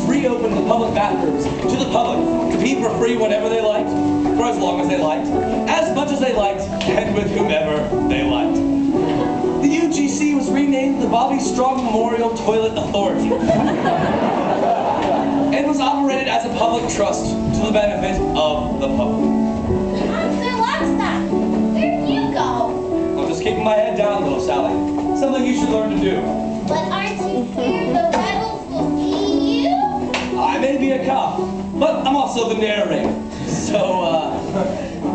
reopened the public bathrooms to the public to pee for free whenever they liked, for as long as they liked, as much as they liked, and with whomever they liked. The UGC was renamed the Bobby Strong Memorial Toilet Authority and was operated as a public trust to the benefit of the public. Monster Lobster, where'd you go? I'm just keeping my head down, little Sally. Something you should learn to do. But aren't you scared the rebels will see you? I may be a cop, but I'm also the narrator. So,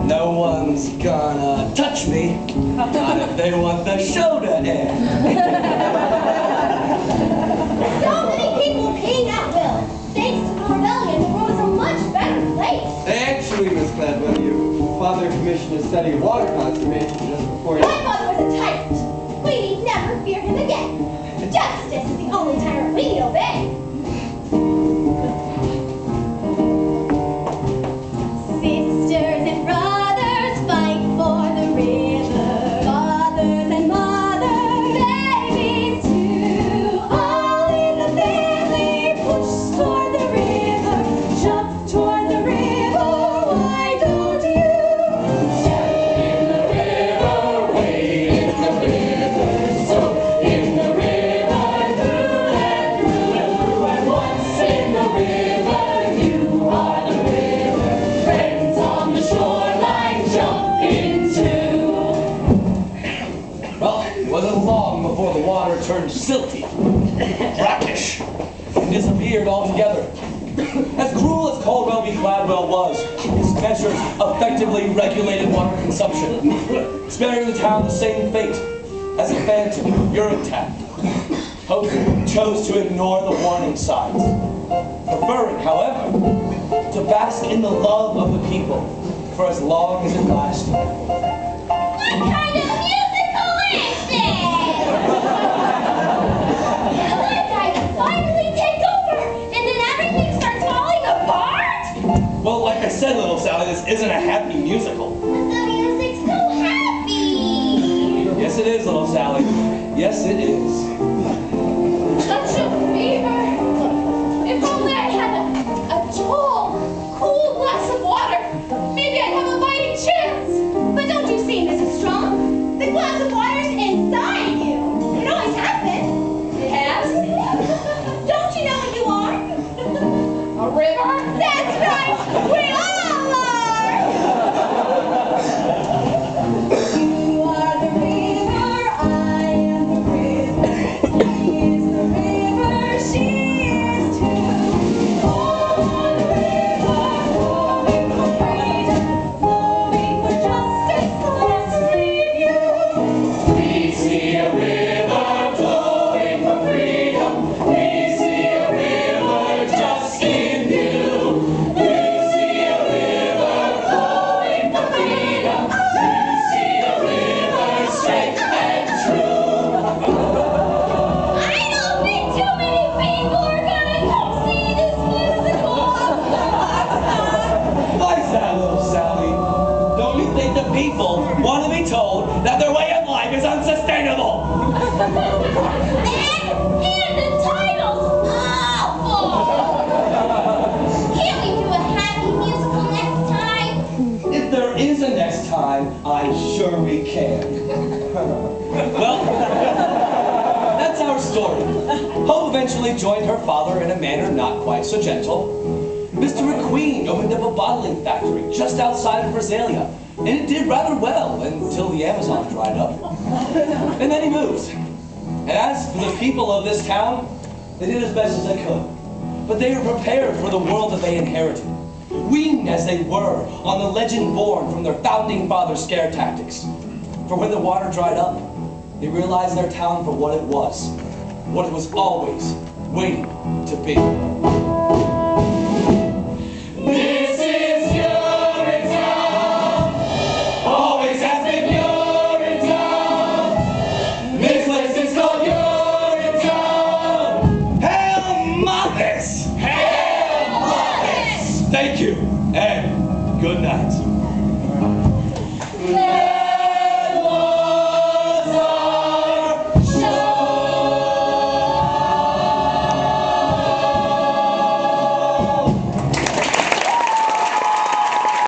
no one's gonna touch me, not if they want the show to end. So many people peeing at will. Thanks to the rebellion, the world is a much better place. Actually, Miss Gladwell, your father commissioned a study of water conservation just before you... My father was a tyrant. We need never fear him again. Justice is the only tyrant we need obey. Sisters and brothers fight for the river. Fathers and mothers, babies too. All in the family push toward the river. Jump toward the river. Why don't you? Step in the river, wade in the river, soak in the river, through and through and through. And once in the river, you are the river. Friends on the shoreline, jump into. Well, it wasn't long before the water turned silty, brackish, and disappeared altogether. As cruel as Caldwell v. Gladwell was, his measures effectively regulated water consumption, sparing the town the same fate as a phantom Eurotap. Hope chose to ignore the warning signs, preferring, however, to bask in the love of the people for as long as it lasted. What kind of musical is this? That guy finally take over, and then everything starts falling apart? Well, like I said, little Sally, this isn't a happy musical. But the music's so happy. Yes, it is, little Sally. Yes, it is. Such a fever. If only I had a tall, cool glass of water, maybe I'd have a fighting chance. But don't you see, Mrs. Strong? The glass of water's inside you. It always has been. It has? Don't you know what you are? A river? That's right. We all are. You are the river. I am the river. He is the river. She is too. Oh, the river, flowing for freedom, flowing for justice. Let's review. We see a river flowing for freedom. We see a river just in you. We see a river flowing for freedom. We see a river straight and true. I don't think too many people are gonna come see this musical. Why is that, little Sally? Don't you think the people want to be told that their way of life is unsustainable? And the title's awful. Can't we do a happy musical next time? If there is a next time, I'm sure we can. Well, that's our story. Hope eventually joined her father in a manner not quite so gentle. Mr. McQueen opened up a bottling factory just outside of Brasilia, and it did rather well until the Amazon dried up. And then he moved. And as for the people of this town, they did as best as they could. But they were prepared for the world that they inherited, weaned as they were on the legend born from their founding fathers' scare tactics. For when the water dried up, they realized their town for what it was always waiting to be. This is your town, always has been your town. This place is called your town. Hail Mavis! Hail Mavis! Thank you, and good night.